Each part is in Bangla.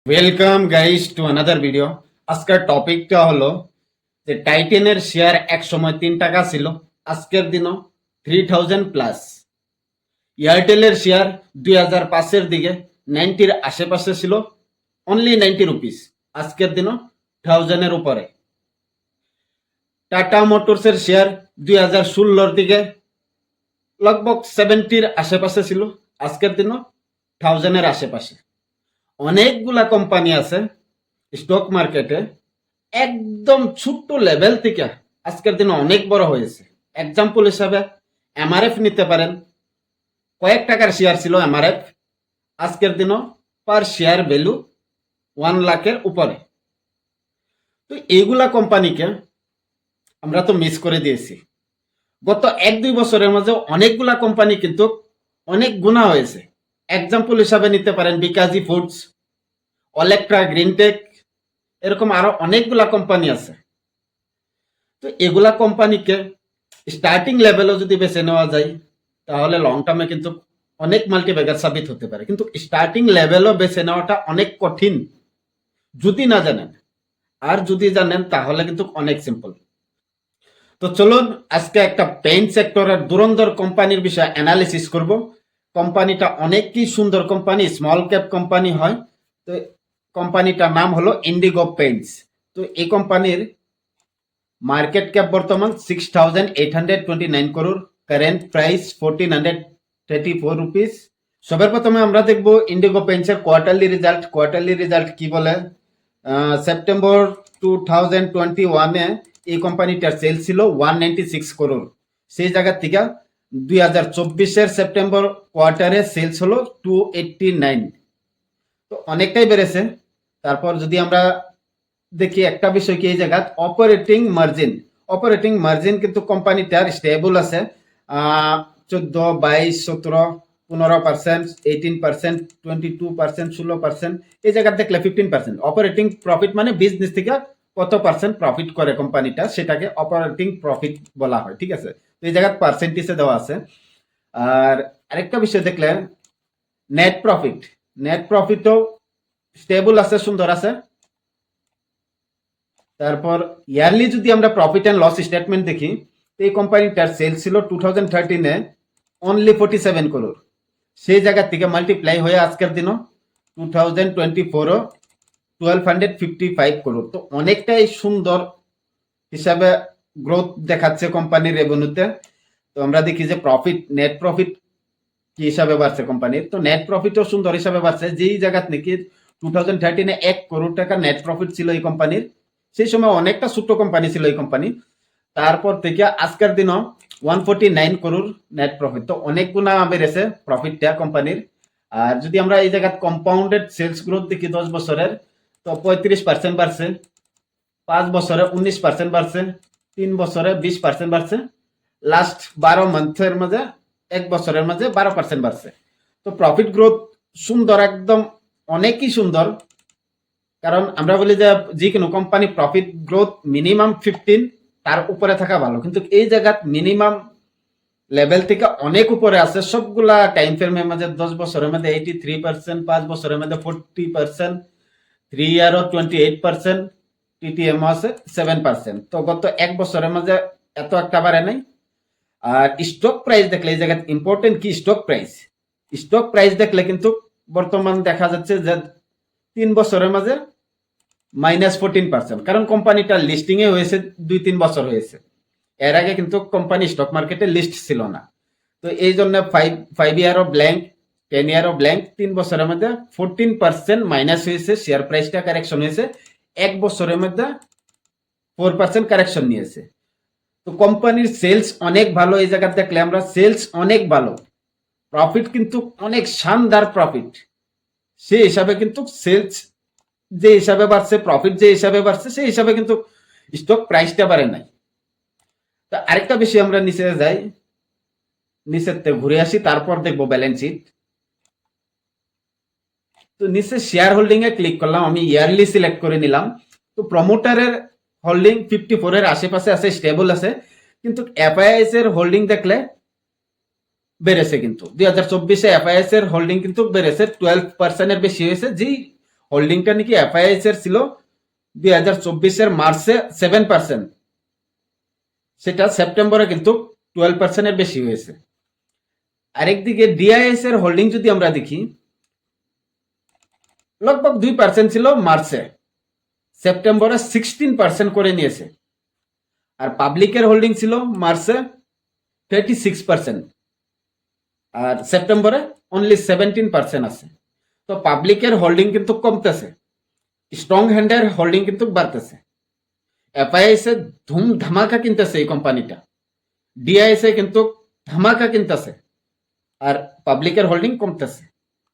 Welcome guys to another video. আজকের টপিকটা হলো যে টাইটেনের শেয়ার এক সময় 3 টাকা ছিল, আজকের দিনও 3000 প্লাস। এয়ারটেলের শেয়ার 2005-এর দিকে 90-র আশেপাশে ছিল, অনলি 90 রুপিস, আজকের দিনও 1000-এর উপরে। টাটা মোটরসের শেয়ার 2016-র দিকে লগভগ 70-র আশেপাশে ছিল, আজকের দিনও 1000-এর আশেপাশে। অনেকগুলা কোম্পানি আছে স্টক মার্কেটে একদম ছোট্ট লেভেল থেকে আজকের দিনে অনেক বড় হয়েছে। এক্সাম্পল হিসাবে এমআরএফ নিতে পারেন। কয়েক টাকার শেয়ার ছিল এমআরএফ, আজকের দিনও পার শেয়ার ভ্যালু 1 লাখের উপরে। তো এইগুলা কোম্পানিকে আমরা তো মিস করে দিয়েছি। গত 1-2 বছরের মাঝে অনেকগুলা কোম্পানি কিন্তু অনেক গুণা হয়েছে। এক্সাম্পল হিসাবে নিতে পারেন বিকাজি ফুডস, অলেক্ট্রা, গ্রিনটেক, এরকম আরো অনেকগুলা কোম্পানি আছে। তো এগুলা কোম্পানিকে স্টার্টিং লেভেলও যদি বেছে নেওয়া যায় তাহলে লং টার্মে কিন্তু অনেক মাল্টিব্যাগার সাবিত হতে পারে, কিন্তু স্টার্টিং লেভেলও বেছে নেওয়াটা অনেক কঠিন যদি না জানেন। আর যদি জানেন তাহলে কিন্তু অনেক সিম্পল। তো চলুন আজকে একটা পেইন্ট সেক্টরের দুরন্তর কোম্পানির বিষয়ে অ্যানালিসিস করব। কোম্পানিটা অনেকই সুন্দর কোম্পানি, স্মল ক্যাপ কোম্পানি হয়। তো কোম্পানিটার নাম হলো ইন্ডিগো পেইন্টস। তো এই কোম্পানির মার্কেট ক্যাপ বর্তমান 6,829 করোড়, কারেন্ট প্রাইস 1,434 রুপিস। সবার প্রথমে আমরা দেখবো ইন্ডিগো পেইন্টসের কোয়ার্টারলি রেজাল্ট কি বলে। সেপ্টেম্বর 2021-এ এই কোম্পানিটার সেল ছিল 196 করোড়, সেই জায়গা থেকে 2024-এর সেপ্টেম্বর কোয়ার্টারে সেলস হলো 289। তো অনেকটাই বেড়েছে। তারপর যদি আমরা দেখি একটা বিষয় কি, এই জায়গা অপারেটিং মার্জিন কিন্তু কোম্পানিটার স্টেবল আছে। 14, 22, 17, 15%, 18%, 22%, 16%, এই জায়গা দেখলে 15%। অপারেটিং প্রফিট মানে বিজনেস থেকে কত পার্সেন্ট প্রফিট করে কোম্পানিটা, সেটাকে অপারেটিং প্রফিট বলা হয়। ঠিক আছে, তো এই জায়গায় পার্সেন্টেজে দেওয়া আছে। আর আরেকটা বিষয় দেখলে নেট প্রফিটও স্টেবল আছে, সুন্দর আছে। তারপর ইয়ারলি যদি আমরা প্রফিট অ্যান্ড লস স্টেটমেন্ট দেখি, এই কোম্পানিটার সেল ছিল 2013-এ অনলি 47 করোড়, সেই জায়গা থেকে মাল্টিপ্লাই হয়ে আজকের দিনও 2024-ও 1255 করোড়। তো অনেকটাই সুন্দর হিসাবে গ্রোথ দেখাচ্ছে কোম্পানির রেভিনিউতে। তো আমরা দেখি যে নেট প্রফিট কি হিসাবে বাড়ছে কোম্পানির। তো নেট প্রফিটও সুন্দর হিসাবে বাড়ছে, যেই জায়গা নাকি 2013-এ 1 করোড় টাকা নেট প্রফিট ছিল এই কোম্পানির, সেই সময় অনেকটা ছোট্ট কোম্পানি ছিল এই কোম্পানি। তারপর থেকে আজকের দিনও 149 করোড় নেট প্রফিট। তো অনেক গুণা বেড়েছে প্রফিটটা কোম্পানির। আর যদি আমরা এই জায়গায় কম্পাউন্ডেড সেলস গ্রোথ দেখি 10 বছরের, তো 35% বাড়ছে, 5 বছরে 19% বাড়ছে, 3 বছরে 20% বাড়ছে, লাস্ট 12 মান্থের মাঝে 1 বছরের মাঝে 12% বাড়ছে। তো প্রফিট গ্রোথ সুন্দর, একদম অনেকই সুন্দর। কারণ আমরা বলি যে কোনো কোম্পানি প্রফিট গ্রোথ মিনিমাম 15 তার উপরে থাকা ভালো, কিন্তু এই জায়গায় মিনিমাম লেভেল থেকে অনেক উপরে আছে। সবগুলা টাইম ফ্রেমের মধ্যে 10 বছরের মধ্যে 83%, 5 বছরের মধ্যে 40%, 3 ইয়ারও 28%, টিটিএম আছে 7%। তো গত 1 বছরের মধ্যে এত একটা বাড়ে নাই। আর স্টক প্রাইস দেখলে এই জায়গায় ইম্পর্টেন্ট কি, স্টক প্রাইস দেখলে কিন্তু বর্তমান দেখা যাচ্ছে যে 3 বছরের মাঝে -14%, কারণ কোম্পানিটা লিস্টিং এ হয়েছে 2-3 বছর হয়েছে। এর আগে কিন্তু কোম্পানি স্টক মার্কেটে লিস্ট ছিল না। তো এই জন্য 5 ইয়ারও ব্ল্যাঙ্ক, 10 ইয়ারও ব্ল্যাঙ্ক, 3 বছরের মধ্যে 14% মাইনাস হয়েছে, শেয়ার প্রাইসটা কারেকশন হয়েছে। 1 বছরের মধ্যে 4% কারেকশন নিয়েছে। তো কোম্পানির সেলস অনেক ভালো, এই জায়গা দেখলে আমরা সেলস অনেক ভালো, প্রফিট কিন্তু অনেক শানদার প্রফিট। সেই হিসাবে কিন্তু সেলস যে হিসাবে বাড়ছে, প্রফিট যে হিসাবে বাড়ছে, সেই হিসাবে কিন্তু স্টক প্রাইসটা বাড়ে নাই। তো আরেকটা বিষয় আমরা নিচে যাই, নিচেতে ঘুরে আসি, তারপর দেখবো ব্যালেন্স শিট। তো নিচে শেয়ার হোল্ডিং এ ক্লিক করলাম, আমি ইয়ারলি সিলেক্ট করে নিলাম। তো প্রমোটারের হোল্ডিং 54-এর আশেপাশে আছে, স্টেবল আছে। কিন্তু এফআইএস এর হোল্ডিং দেখলে বেড়েছে, কিন্তু 2024-এ এফআইএস এর হোল্ডিং কিন্তু বেড়েছে, 12% এর বেশি হয়েছে। যেই হোল্ডিংটা নাকি এফআইএস এর ছিল 2024 মার্চে 7%, সেটা সেপ্টেম্বরে কিন্তু 12%-এর বেশি হয়েছে। আরেকদিকে ডিআইএস এর হোল্ডিং যদি আমরা দেখি, লগভগ 2% ছিল মার্চে, সেপ্টেম্বরে 16% করে নিয়েছে। আর পাবলিকের হোল্ডিং ছিল মার্চে 36%, আর সেপ্টেম্বরে অনলি 17% আছে। তো পাবলিকের হোল্ডিং কিন্তু কমতেছে, স্ট্রং হ্যান্ডের হোল্ডিং কিন্তু বাড়তেছে। এফআইএস এ ধুম ধামাকা কিনতেছে এই কোম্পানিটা, ডিআইএস এ কিন্তু ধামাকা কিনতেছে, আর পাবলিকের হোল্ডিং কমতেছে।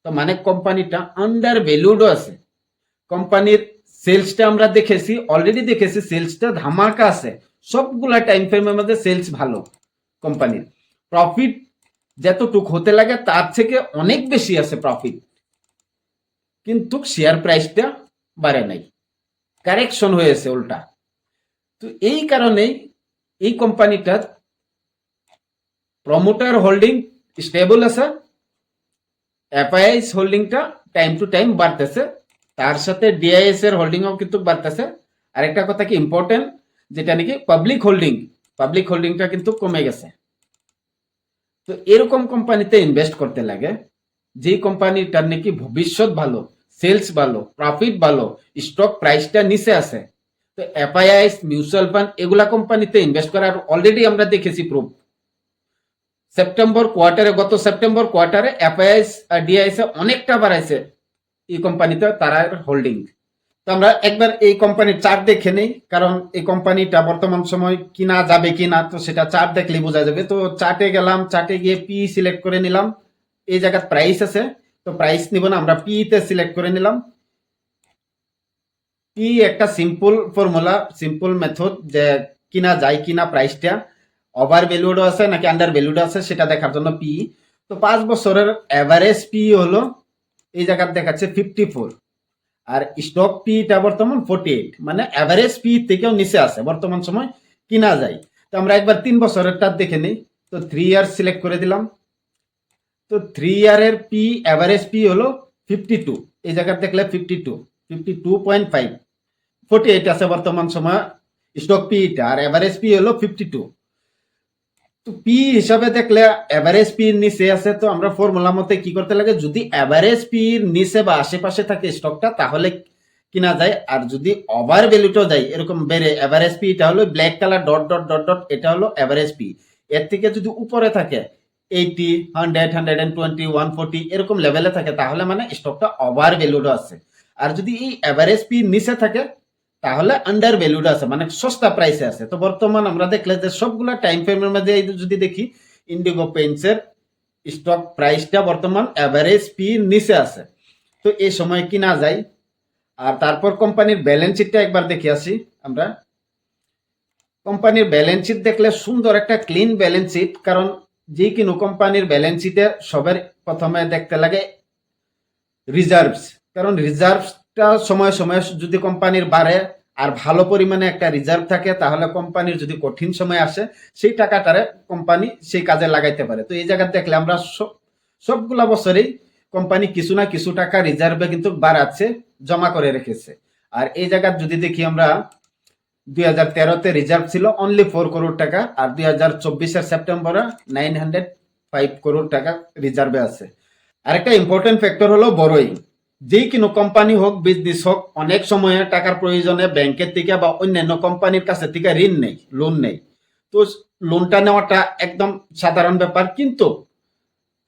তো মানে কোম্পানিটা আন্ডার ভ্যালুডও আছে। কোম্পানির সেলসটা আমরা দেখেছি, অলরেডি দেখেছি সেলসটা ধামাকা আছে, সবগুলা টাইম ফ্রেমের মধ্যে সেলস ভালো। কোম্পানির প্রফিট যতটুক হতে লাগে তার থেকে অনেক বেশি আছে প্রফিট, কিন্তু শেয়ার প্রাইসটা বাড়ে নাই, কারেকশন হয়েছে উল্টা। তো এই কারণেই এই কোম্পানিটার প্রমোটার হোল্ডিং স্টেবল আছে, এফআইএস হোল্ডিংটা টাইম টু টাইম বাড়তেছে, তার সাথে ডিআইএস এর হোল্ডিংও কিন্তু বাড়তেছে। আরেকটা কথা কি ইম্পর্টেন্ট, যেটা নাকি পাবলিক হোল্ডিংটা কিন্তু কমে গেছে। তো এরকম কোম্পানিতে ইনভেস্ট করতে লাগে যে কোম্পানিটার নাকি ভবিষ্যৎ ভালো, সেলস ভালো, প্রফিট ভালো, স্টক প্রাইসটা নিচে আছে। তো এফআইআইএস, মিউচুয়াল ফান্ড, এগুলা কোম্পানিতে ইনভেস্ট করার অলরেডি আমরা দেখেছি প্রুফ। গত সেপ্টেম্বর কোয়ার্টারে এফআইআইএস আর ডিআইএস অনেকটা বাড়াইছে এই কোম্পানিতে তারা হোল্ডিং। তো আমরা একবার এই কোম্পানির চার্ট দেখে নেই, কারণ এই কোম্পানিটা বর্তমান সময় কিনা যাবে কিনা তো সেটা চার্ট দেখলে বোঝা যাবে। তো চার্টে গেলাম, চার্টে গিয়ে পি সিলেক্ট করে নিলাম, এই জায়গায় প্রাইস আছে, তো প্রাইস নিব না, আমরা পি তে সিলেক্ট করে নিলাম। পি একটা সিম্পল ফর্মুলা, সিম্পল মেথড, যে কিনা যায় কিনা প্রাইসটা ওভার ভ্যালুড আছে নাকি আন্ডার ভ্যালুড আছে সেটা দেখার জন্য পি। তো 5 বছরের এভারেজ পি হলো এই জায়গায় দেখাচ্ছে 54, আর স্টক পিটা বর্তমান 48, মানে এভারেজ পি থেকেও নিচে আছে, বর্তমান সময় কিনা যায়। তো আমরা একবার 3 বছরেরটা দেখে নিই। তো 3 ইয়ার সিলেক্ট করে দিলাম। তো 3 ইয়ারের পি, এভারেজ পি হলো 52, এই জায়গায় দেখলে 52.5, 48 আছে বর্তমান সময় স্টক পিটা, আর এভারেজ পি হলো 52। তো পি হিসাবে দেখলে এভারেজ পির নিচে আছে, তো আমরা ফর্মুলা মতে কি করতে লাগে, যদি এভারেজ পির নিচে বা আশেপাশে থাকে স্টকটা তাহলে কিনা যায়, আর যদি ওভার ভ্যালুটাও যায় এরকম বেড়ে, এভারেজ পি এটা হলো black colour dot dot dot dot, এটা হলো এভারেজ পি। এর থেকে যদি উপরে থাকে 80, 100, 120, 140 এরকম লেভেলে থাকে তাহলে মানে স্টকটা ওভার ভ্যালুডও আছে। আর যদি এই এভারেজ পি নিচে থাকে তাহলে আন্ডার ভ্যালুড আছে, মানে সস্তা প্রাইসে আছে। তো বর্তমান আমরা দেখলে যে সবগুলা টাইম ফ্রেমের মধ্যে যদি দেখি, ইন্ডিগো পেইন্টসের স্টক প্রাইসটা বর্তমান এভারেজ পি নিচে আছে, তো এই সময় কিনা যায়। আর তারপর কোম্পানির ব্যালেন্স শিটটা একবার দেখে আসি আমরা। কোম্পানির ব্যালেন্স শিট দেখলে সুন্দর একটা ক্লিন ব্যালেন্স শিট, কারণ যে কোনো কোম্পানির ব্যালেন্স শিটে সবার প্রথমে দেখতে লাগে রিজার্ভস, কারণ রিজার্ভটা সময় সময় যদি কোম্পানির বাড়ে আর ভালো পরিমাণে একটা রিজার্ভ থাকে তাহলে কোম্পানির যদি কঠিন সময় আসে সেই টাকাটারে কোম্পানি সেই কাজে লাগাইতে পারে। তো এই জায়গায় দেখলে আমরা সবগুলা বছরেই কোম্পানি কিছু না কিছু টাকা রিজার্ভে কিন্তু বাড়াচ্ছে, জমা করে রেখেছে। আর এই জায়গায় যদি দেখি আমরা 2013-তে রিজার্ভ ছিল অনলি 4 করোড় টাকা, আর 2024-এর সেপ্টেম্বরে 905 করোড় টাকা রিজার্ভে আছে। আরেকটা ইম্পর্টেন্ট ফ্যাক্টর হলো বড়োইং। যেই কোনো কোম্পানি হোক, বিজনেস হোক, অনেক সময় টাকার প্রয়োজনে ব্যাংকের থেকে বা অন্যান্য কোম্পানির কাছে থেকে ঋণ নেই, লোন নেই। তো লোনটা নেওয়াটা একদম সাধারণ ব্যাপার, কিন্তু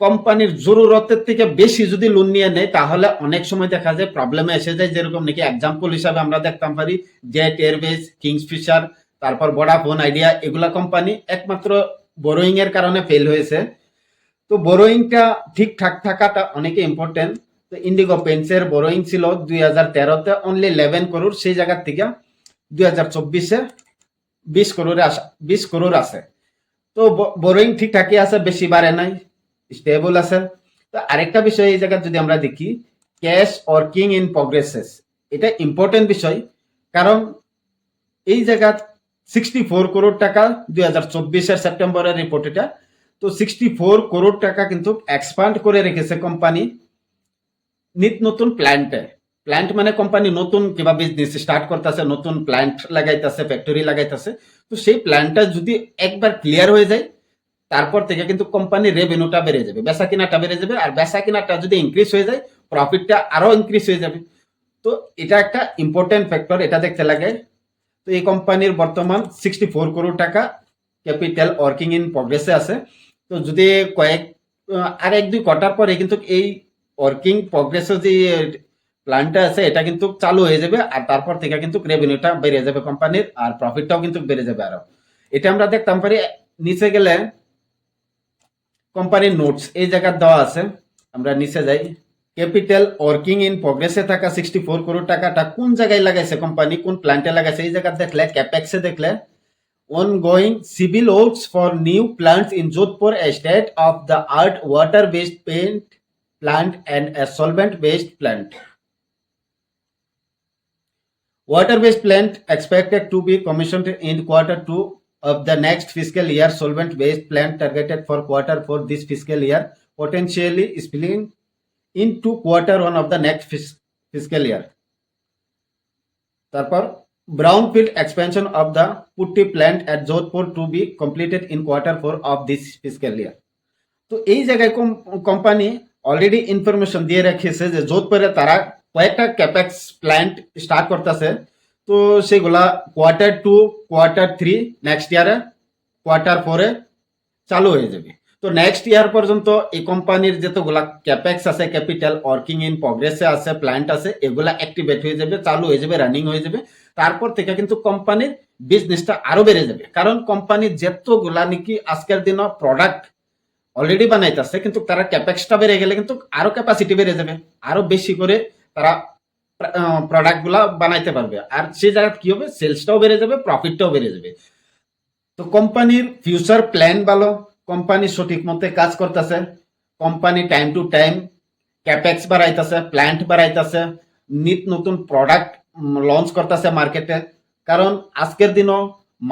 কোম্পানির জরুরতের থেকে বেশি যদি লোন নিয়ে নেয় তাহলে অনেক সময় দেখা যায় প্রবলেমে এসে যায়। যেরকম নাকি এক্সাম্পল হিসাবে আমরা দেখতাম পারি জেট এয়ারওয়েজ, কিংসফিশার, তারপর ভোডাফোন আইডিয়া, এগুলা কোম্পানি একমাত্র বোরোইং এর কারণে ফেল হয়েছে। তো বোরোইংটা ঠিকঠাক থাকাটা অনেক ইম্পর্টেন্ট। তো ইন্ডিগো পেইন্টসের বোরোইং ছিল 2013-তে অনলি 11 করোড়, সেই জায়গা থেকে 2024-এ 20 করোড় আছে। তো বোরোইং ঠিকঠাকই আছে, বেশি বাড়ে নাই, স্টেবল আছে। তো আরেকটা বিষয় এই জায়গায় যদি আমরা দেখি, ক্যাশ ওয়ার্কিং ইন প্রগ্রেসেস, এটা ইম্পর্টেন্ট বিষয়, কারণ এই জায়গা 64 করোড় টাকা 2024-এর সেপ্টেম্বরের রিপোর্ট এটা। তো 64 করোড় টাকা কিন্তু এক্সপান্ড করে রেখেছে কোম্পানি নিত নতুন প্ল্যান্টে। প্ল্যান্ট মানে কোম্পানি নতুন কিবা বিজনেস স্টার্ট করতেছে, নতুন প্ল্যান্ট লাগাইতেছে, ফ্যাক্টরি লাগাইতেছে। তো সেই প্ল্যানটা যদি একবার ক্লিয়ার হয়ে যায়, তারপর থেকে কিন্তু কোম্পানির রেভিনিউটা বেড়ে যাবে, বেচা কিনাটা বেড়ে যাবে। আর বেচা কিনাটা যদি ইনক্রিজ হয়ে যায়, প্রফিটটা আরো ইনক্রিজ হয়ে যাবে। তো এটা একটা ইম্পর্টেন্ট ফ্যাক্টর, এটা দেখতে লাগে। তো এই কোম্পানির বর্তমান 64 করোড় টাকা ক্যাপিটাল ওয়ার্কিং ইন প্রগ্রেসে আছে। তো যদি আর 1-2 কোয়ার্টার পরে কিন্তু এই ওয়ার্কিং প্রগ্রেসে যে প্ল্যানটা আছে এটা কিন্তু চালু হয়ে যাবে, আর তারপর থেকে কিন্তু রেভিনিউটা বেড়ে যাবে কোম্পানির, আর প্রফিটটাও কিন্তু বেড়ে যাবে আরো। এটা আমরা দেখতাম পারি। নিচে গেলে কোম্পানির নোটস এই জায়গা দেওয়া আছে, আমরা নিচে যাই। ক্যাপিটাল ওয়ার্কিং ইন প্রগ্রেসে থাকা 64 করোড় টাকাটা কোন জায়গায় লাগাইছে কোম্পানি, কোন প্ল্যান্টে লাগাইছে, এই জায়গা দেখলে ক্যাপেক্সে দেখলে ongoing civil works for new plants in Jodhpur, a state-of-the-art water-based paint plant and a solvent-based plant. Water-based plant expected to be commissioned in Q2 of the next fiscal year. Solvent-based plant targeted for Q4 this fiscal year, potentially spilling into Q1 of the next fiscal year. তারপর brownfield expansion of the putty plant at Jodhpur to be completed in Q4 of this fiscal year. তো এই জায়গায় কোম্পানি অলরেডি ইনফরমেশন দিয়ে রেখেছে যে যোধপুরে তারা কয়েকটা ক্যাপেক্স প্ল্যান্ট স্টার্ট করতেছে। তো সেগুলা Q2, Q3 নেক্সট ইয়ারে, Q4 চালু হয়ে যাবে। তো নেক্সট ইয়ার পর্যন্ত এই কোম্পানির যতগুলা ক্যাপেক্স আছে, ক্যাপিটাল ওয়ার্কিং ইন প্রগ্রেসে আছে, প্ল্যান্ট আছে, এগুলা অ্যাক্টিভেট হয়ে যাবে, চালু হয়ে যাবে, রানিং হয়ে যাবে। তারপর থেকে কিন্তু কোম্পানির বিজনেসটা আরো বেড়ে যাবে, কারণ কোম্পানির যতগুলা নাকি আজকের দিনে প্রোডাক্ট অলরেডি বানাইতেছে, কিন্তু তারা ক্যাপেক্সটা বেড়ে গেলে কিন্তু আরো ক্যাপাসিটি বেড়ে যাবে, আরো বেশি করে তারা প্রোডাক্ট গুলা বানাইতে পারবে। আর সেই জায়গায় কি হবে, সেলসটাও বেড়ে যাবে, প্রফিটটাও বেড়ে যাবে। তো কোম্পানির ফিউচার প্ল্যান ভালো, কোম্পানি সঠিক মতে কাজ করতেছে, company time to time capex বাড়াইতেছে, প্ল্যান্ট বাড়াইতেছে, নিত নতুন প্রোডাক্ট লঞ্চ করতেছে মার্কেটে। কারণ আজকের দিনও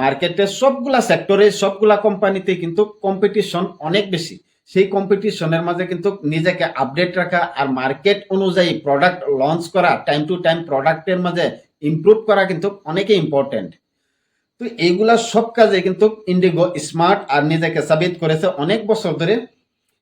মার্কেটে সবগুলা সেক্টরে, সবগুলা কোম্পানিতে কিন্তু কম্পিটিশন অনেক বেশি। সেই কম্পিটিশনের মাঝে কিন্তু নিজেকে আপডেট রাখা আর মার্কেট অনুযায়ী প্রোডাক্ট লঞ্চ করা, টাইম টু টাইম প্রোডাক্টের মাঝে ইমপ্রুভ করা কিন্তু অনেকে ইম্পর্টেন্ট। তো এইগুলা সব কাজে কিন্তু ইন্ডিগো স্মার্ট আর নিজেকে সাবিত করেছে অনেক বছর ধরে।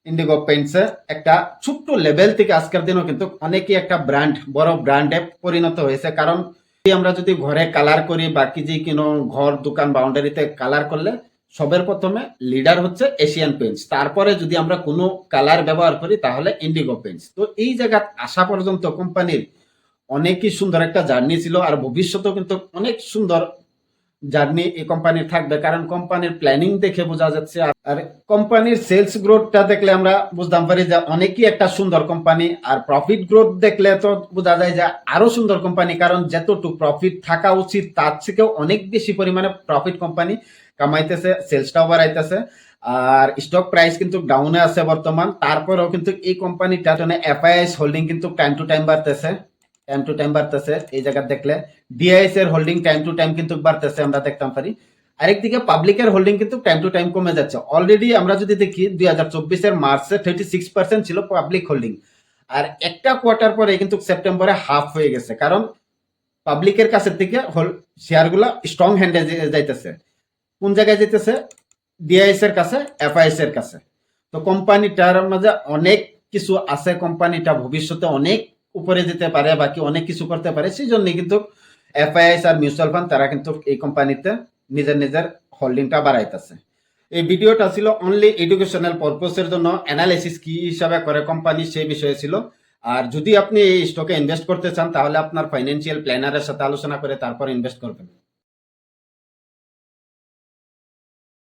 ইন্ডিগো পেইন্টসে একটা ছোট্ট লেভেল থেকে আজকের দিনও কিন্তু অনেকেই একটা ব্র্যান্ড, বড় ব্র্যান্ডে পরিণত হয়েছে। কারণ আমরা যদি ঘরে কালার করি বা কি যে কোনো ঘর, দোকান, বাউন্ডারিতে কালার করলে সবের প্রথমে লিডার হচ্ছে এশিয়ান পেইন্টস, তারপরে যদি আমরা কোনো কালার ব্যবহার করি তাহলে ইন্ডিগো পেইন্টস। তো এই জায়গা আসা পর্যন্ত কোম্পানির অনেকই সুন্দর একটা জার্নি ছিল, আর ভবিষ্যতেও কিন্তু অনেক সুন্দর জার্নি এই কোম্পানির থাকবে, কারণ কোম্পানির প্ল্যানিং দেখে বোঝা যাচ্ছে। আর কোম্পানির সেলস গ্রোথটা দেখলে আমরা বুঝতাম পারি যে অনেকই একটা সুন্দর কোম্পানি। আর প্রফিট গ্রোথ দেখলে তো বোঝা যায় যে আরো সুন্দর কোম্পানি, কারণ যতটুকু প্রফিট থাকা উচিত তার থেকেও অনেক বেশি পরিমাণে প্রফিট কোম্পানি কামাইতেছে, সেলসটাও বাড়াইতেছে। আর স্টক প্রাইস কিন্তু ডাউনে আছে বর্তমান, তারপরেও কিন্তু এই কোম্পানিটা এফআইএস হোল্ডিং কিন্তু টাইম টু টাইম বাড়তেছে, টাইম টু টাইম বাড়তেছে। এই জায়গা দেখলে ডিআইএস এর হোল্ডিং টাইম টু টাইম কিন্তু বাড়তেছে, আমরা দেখতাম পারি। আরেকদিকে পাবলিকের হোল্ডিং কিন্তু টাইম টু টাইম কমে যাচ্ছে। অলরেডি আমরা যদি দেখি 2024 মার্চে 36% ছিল পাবলিক হোল্ডিং, আর একটা কোয়ার্টার পরে কিন্তু সেপ্টেম্বরে হাফ হয়ে গেছে, কারণ পাবলিকের কাছের থেকে শেয়ারগুলো স্ট্রং হ্যান্ডে যাইতেছে। কোন জায়গায় যেতেছে? ডিআইএস এর কাছে, এফআইএস এর কাছে। তো কোম্পানিটার মাঝে অনেক কিছু আছে, কোম্পানিটা ভবিষ্যতে অনেক উপরে যেতে পারে, বাকি অনেক কিছু করতে পারে। সেই জন্য কিন্তু এফআইএস আর মিউচুয়াল ফান্ড তারা কিন্তু এই কোম্পানিতে নিজের নিজের হোল্ডিংটা বাড়াইতেছে। এই ভিডিওটা ছিল অনলি এডুকেশনাল পারপোজের জন্য, অ্যানালাইসিস কি হিসাবে করে কোম্পানি সেই বিষয়ে ছিল। আর যদি আপনি এই স্টকে ইনভেস্ট করতে চান তাহলে আপনার ফাইন্যান্সিয়াল প্ল্যানারের সাথে আলোচনা করে তারপর ইনভেস্ট করবেন।